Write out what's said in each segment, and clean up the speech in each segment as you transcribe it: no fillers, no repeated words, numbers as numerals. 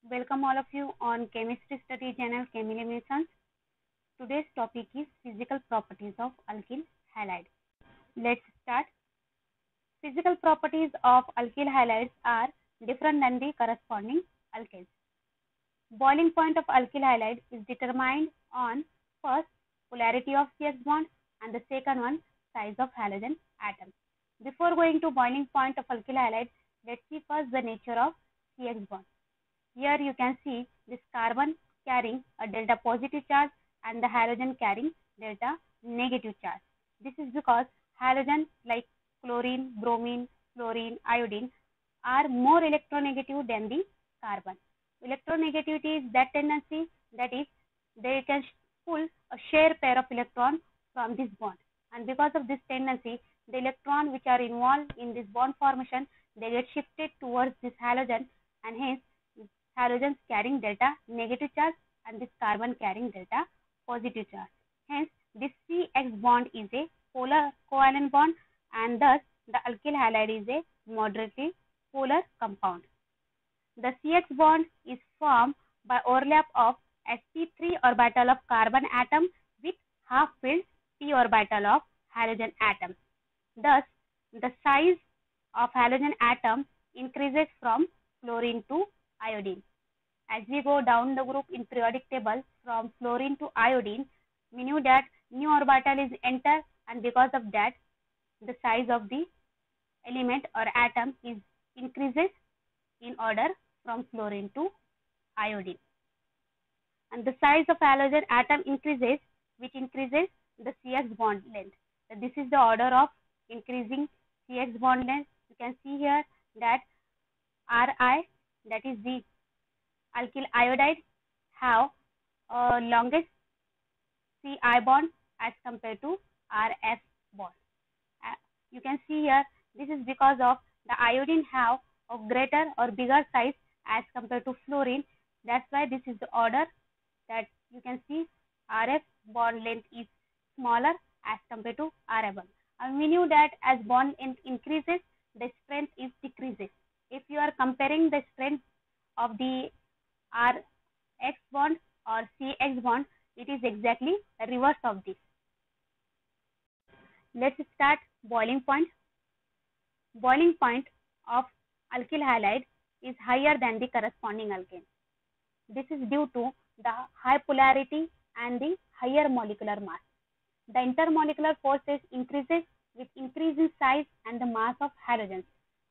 Welcome all of you on Chemistry Study channel Chemiluminations. Today's topic is physical properties of alkyl halide. Let's start. Physical properties of alkyl halides are different than the corresponding alkanes. Boiling point of alkyl halide is determined on first polarity of CX bond and the second one size of halogen atom. Before going to boiling point of alkyl halide, let's see first the nature of CX bond. Here you can see this carbon carrying a delta positive charge and the halogen carrying delta negative charge. This is because halogens like chlorine, bromine, fluorine, iodine are more electronegative than the carbon. Electronegativity is that tendency that is they can pull a share pair of electron from this bond, and because of this tendency the electron which are involved in this bond formation they get shifted towards this halogen, and hence halogens carrying delta negative charge and this carbon carrying delta positive charge. Hence, this CX bond is a polar covalent bond, and thus the alkyl halide is a moderately polar compound. The CX bond is formed by overlap of sp3 orbital of carbon atom with half-filled p orbital of halogen atom. Thus, the size of halogen atom increases from fluorine to iodine. As we go down the group in periodic table from fluorine to iodine, we knew that new orbital is entered, and because of that the size of the element or atom is increases in order from fluorine to iodine. And the size of halogen atom increases, which increases the CX bond length. So this is the order of increasing CX bond length. You can see here that Ri, that is the alkyl iodide, have longest Ci bond as compared to Rf bond. You can see here this is because of the iodine have a greater or bigger size as compared to fluorine. That's why this is the order that you can see Rf bond length is smaller as compared to Rf bond. And we knew that as bond length increases, the strength is decreases. If you are comparing the strength of the Rx bond or CX bond, it is exactly the reverse of this. Let's start boiling point. Boiling point of alkyl halide is higher than the corresponding alkane. This is due to the high polarity and the higher molecular mass. The intermolecular forces increases with increase in size and the mass of halogens.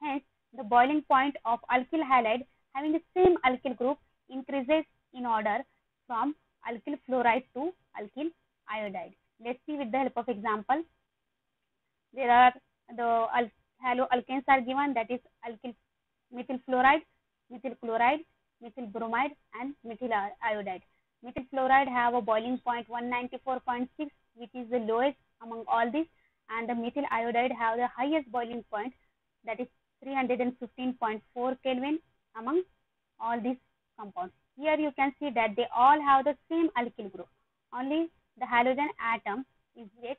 Hence, the boiling point of alkyl halide having the same alkyl group increases in order from alkyl fluoride to alkyl iodide. Let's see with the help of example. There are the haloalkanes are given, that is alkyl methyl fluoride, methyl chloride, methyl bromide and methyl iodide. Methyl fluoride have a boiling point 194.6, which is the lowest among all these, and the methyl iodide have the highest boiling point, that is 315.4 Kelvin among all these compounds. Here you can see that they all have the same alkyl group, only the halogen atom is get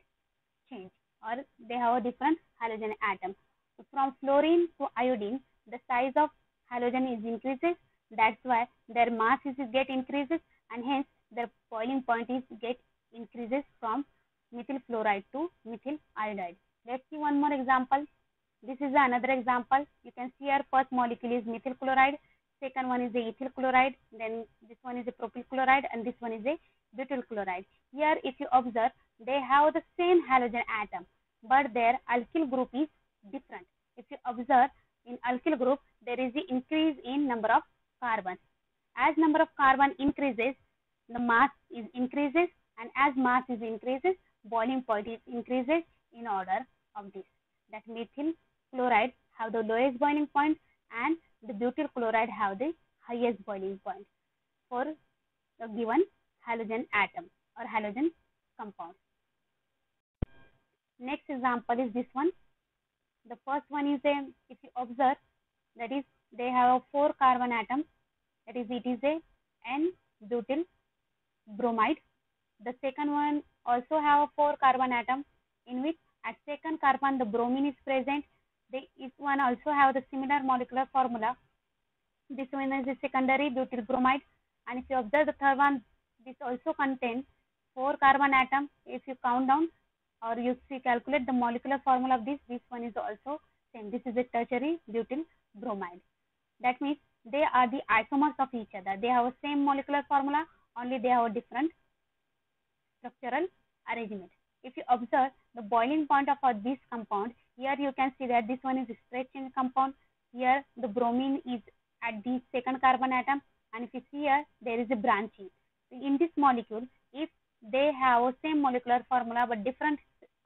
changed, or they have a different halogen atom. So from fluorine to iodine, the size of halogen is increases. That's why their mass is get increases, and hence their boiling point is get increases from methyl fluoride to methyl iodide. Let's see one more example. This is another example. You can see our first molecule is methyl chloride, second one is the ethyl chloride, then this one is a propyl chloride, and this one is a butyl chloride. Here if you observe, they have the same halogen atom, but their alkyl group is different. If you observe, in alkyl group there is the increase in number of carbons. As number of carbon increases, the mass is increases, and as mass is increases, boiling point is increases in order of this. That methyl chloride have the lowest boiling point and the butyl chloride have the highest boiling point for the given halogen atom or halogen compound. Next example is this one. The first one is a, if you observe, that is they have 4 carbon atoms, that is it is a N-butyl bromide. The second one also have 4 carbon atom, in which at second carbon the bromine is present. This one also have the similar molecular formula. This one is the secondary butyl bromide. And if you observe the third one, this also contains 4 carbon atoms. If you count down or you see calculate the molecular formula of this one is also same. This is a tertiary butyl bromide. That means they are the isomers of each other. They have the same molecular formula, only they have a different structural arrangement. If you observe the boiling point of this compound, here you can see that this one is a straight chain compound. Here the bromine is at the second carbon atom, and if you see here there is a branching. In this molecule, if they have a same molecular formula but different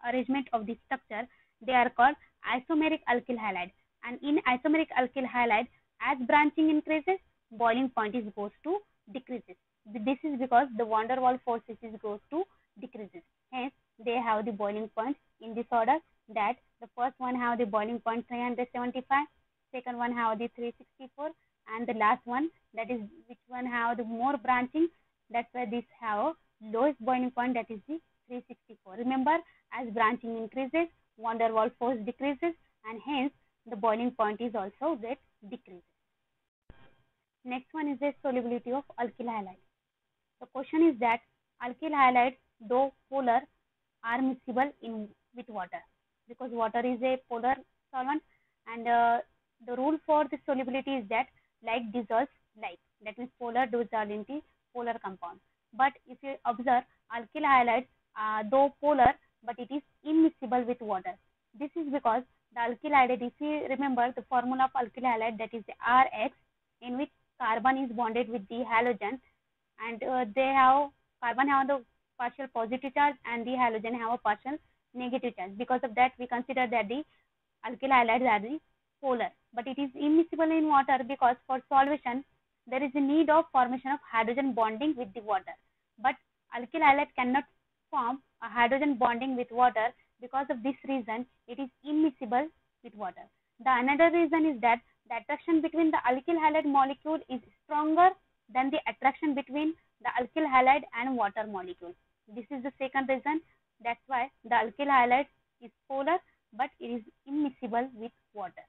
arrangement of the structure, they are called isomeric alkyl halide. And in isomeric alkyl halide, as branching increases, boiling point is goes to decreases. This is because the van der Waals forces is goes to decreases. Hence, they have the boiling point in this order, that the first one have the boiling point 375, second one have the 364, and the last one, that is which one have the more branching, that's why this have lowest boiling point, that is the 364. Remember, as branching increases, van der Waals force decreases, and hence the boiling point is also get decreases. Next one is the solubility of alkyl halide. The question is that alkyl halides, though polar, are miscible with water, because water is a polar solvent, and the rule for the solubility is that like dissolves like. That means polar dissolve into polar compound. But if you observe, alkyl halides, though polar, but it is immiscible with water. This is because the alkyl halide, if you remember the formula of alkyl halide, that is Rx, in which carbon is bonded with the halogen, and they have carbon have the partial positive charge and the halogen have a partial negative charge. Because of that, we consider that the alkyl halides are the polar, but it is immiscible in water, because for solution there is a need of formation of hydrogen bonding with the water. But alkyl halide cannot form a hydrogen bonding with water. Because of this reason, it is immiscible with water. The another reason is that the attraction between the alkyl halide molecule is stronger than the attraction between the alkyl halide and water molecule. This is the second reason. That's why the alkyl halide is polar, but it is immiscible with water.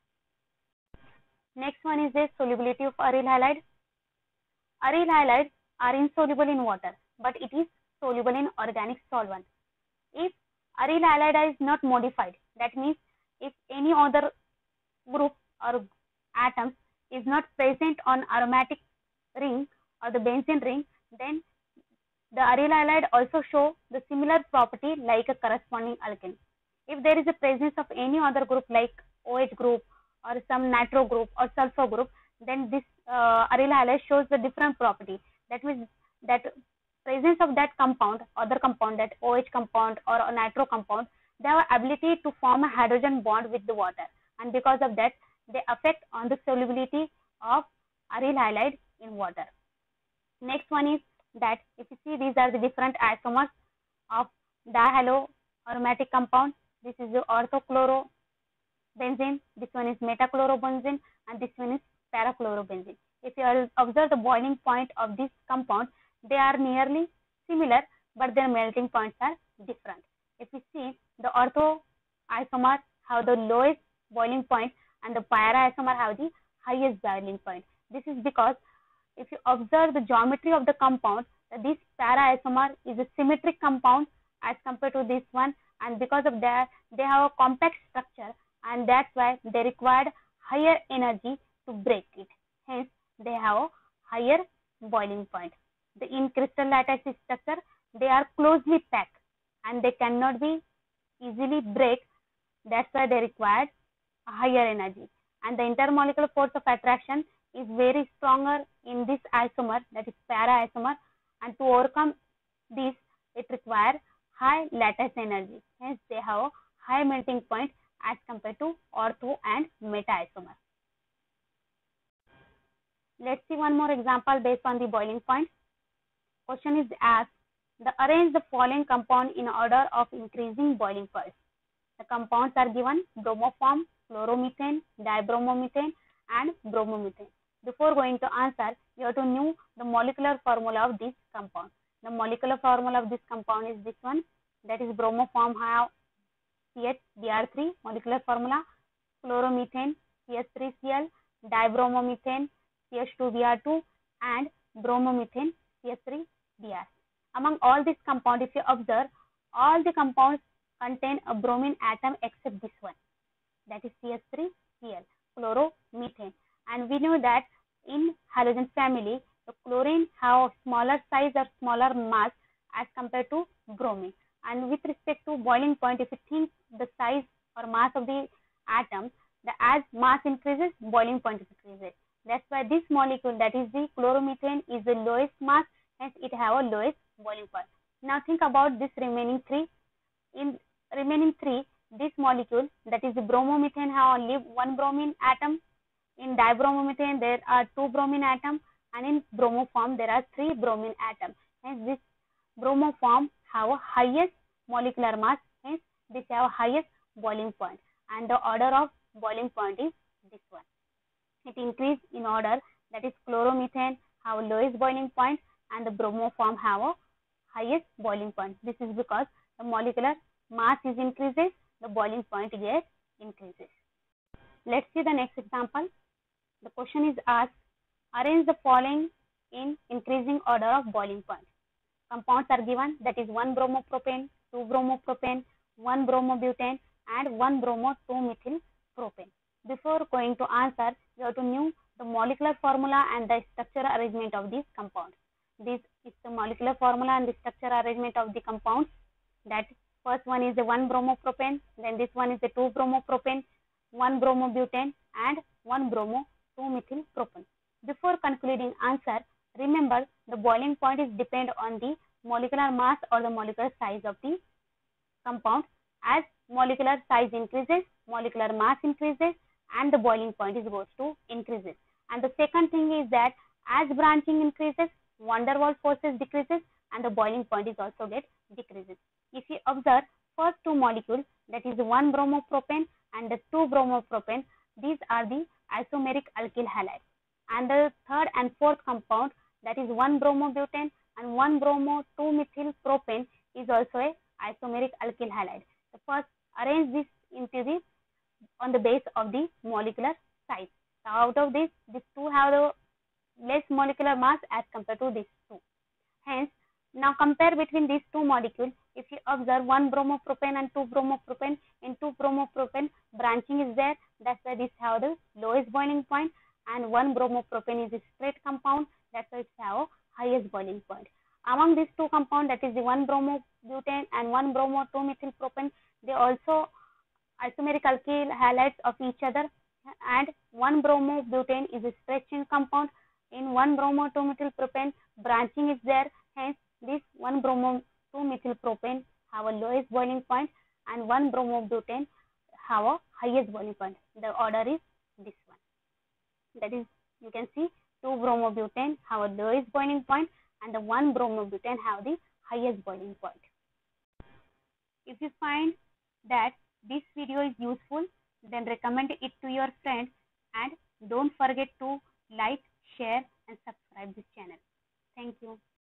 Next one is the solubility of aryl halide. Aryl halides are insoluble in water, but it is soluble in organic solvent. If aryl halide is not modified, that means if any other group or atoms is not present on aromatic ring or the benzene ring, then the aryl halide also show the similar property like a corresponding alkene. If there is a presence of any other group like OH group or some nitro group or sulfur group, then this aryl halide shows the different property. That means that presence of that compound, other compound, that OH compound or a nitro compound, they have ability to form a hydrogen bond with the water, and because of that, they affect on the solubility of aryl halide in water. Next one is that if you see, these are the different isomers of dihalo aromatic compound. This is the orthochlorobenzene, this one is metachlorobenzene, and this one is parachlorobenzene. If you observe the boiling point of this compound, they are nearly similar, but their melting points are different. If you see, the ortho isomer have the lowest boiling point and the para isomer have the highest boiling point. This is because if you observe the geometry of the compound, this para isomer is a symmetric compound as compared to this one, and because of that, they have a compact structure, and that's why they required higher energy to break it. Hence, they have a higher boiling point. In crystal lattice structure, they are closely packed and they cannot be easily break. That's why they required a higher energy. And the intermolecular force of attraction is very stronger in this isomer, that is para isomer, and to overcome this, it requires high lattice energy. Hence, they have a high melting point as compared to ortho and meta isomer. Let's see one more example based on the boiling point. Question is asked, arrange the following compound in order of increasing boiling point. The compounds are given: bromoform, chloromethane, dibromomethane, and bromomethane. Before going to answer, you have to know the molecular formula of this compound. The molecular formula of this compound is this one, that is bromoform have CH-Br3 molecular formula, chloromethane CH3Cl, dibromomethane CH2Br2 and bromomethane CH3Br. Among all these compounds, if you observe, all the compounds contain a bromine atom except this one, that is CH3Cl, chloromethane. And we know that in halogen family, the chlorine have smaller size or smaller mass as compared to bromine. And with respect to boiling point, if you think the size or mass of the atom, as mass increases, boiling point increases. That's why this molecule, that is the chloromethane, is the lowest mass, hence it have a lowest boiling point. Now think about this remaining three. In remaining three, this molecule, that is the bromomethane, have only one bromine atom. In dibromomethane, there are two bromine atoms, and in bromoform, there are three bromine atoms. Hence, this bromoform have a highest molecular mass, hence this have a highest boiling point, and the order of boiling point is this one. It increases in order, that is chloromethane have lowest boiling point and the bromoform have a highest boiling point. This is because the molecular mass is increases, the boiling point gets increases. Let's see the next example. The question is asked, arrange the following in increasing order of boiling point. Compounds are given, that is 1 bromopropane, 2 bromopropane, 1 bromobutane and 1 bromo-2-methylpropane. Before going to answer, you have to know the molecular formula and the structural arrangement of these compounds. This is the molecular formula and the structural arrangement of the compounds. That first one is the 1 bromopropane, then this one is the 2 bromopropane, 1 bromobutane and 1 bromo-2-methylpropane. Before concluding answer, remember the boiling point is depend on the molecular mass or the molecular size of the compound. As molecular size increases, molecular mass increases and the boiling point is goes to increases. And the second thing is that as branching increases, van der Waals forces decreases and the boiling point is also get decreases. If you observe first two molecules, that is 1 bromopropane and the 2 bromopropane, these are the isomeric alkyl halides. And the third and fourth compound, that is 1 bromobutane and 1 bromo-2-methylpropane, is also a isomeric alkyl halide. So first arrange this into the on the base of the molecular size. So out of this, these two have the less molecular mass as compared to these two. Hence, now compare between these two molecules. If you observe 1 bromopropane and 2 bromopropane, in 2 bromopropane branching is there, that's why this have the lowest boiling point, and 1 bromopropane is a straight compound, that's why it have a highest boiling point. Among these two compounds, that is the 1 bromobutane and 1 bromo-2-methylpropane, they also isomeric alkyl halides of each other, and 1 bromobutane is a straight chain compound. In 1 bromo-2-methylpropane branching is there, hence this 1 bromo-2-methylpropane have a lowest boiling point and 1 bromobutane have a highest boiling point. The order is this one. That is, you can see 2 bromobutane have a lowest boiling point and the 1 bromobutane have the highest boiling point. If you find that this video is useful, then recommend it to your friends and don't forget to like, share and subscribe this channel. Thank you.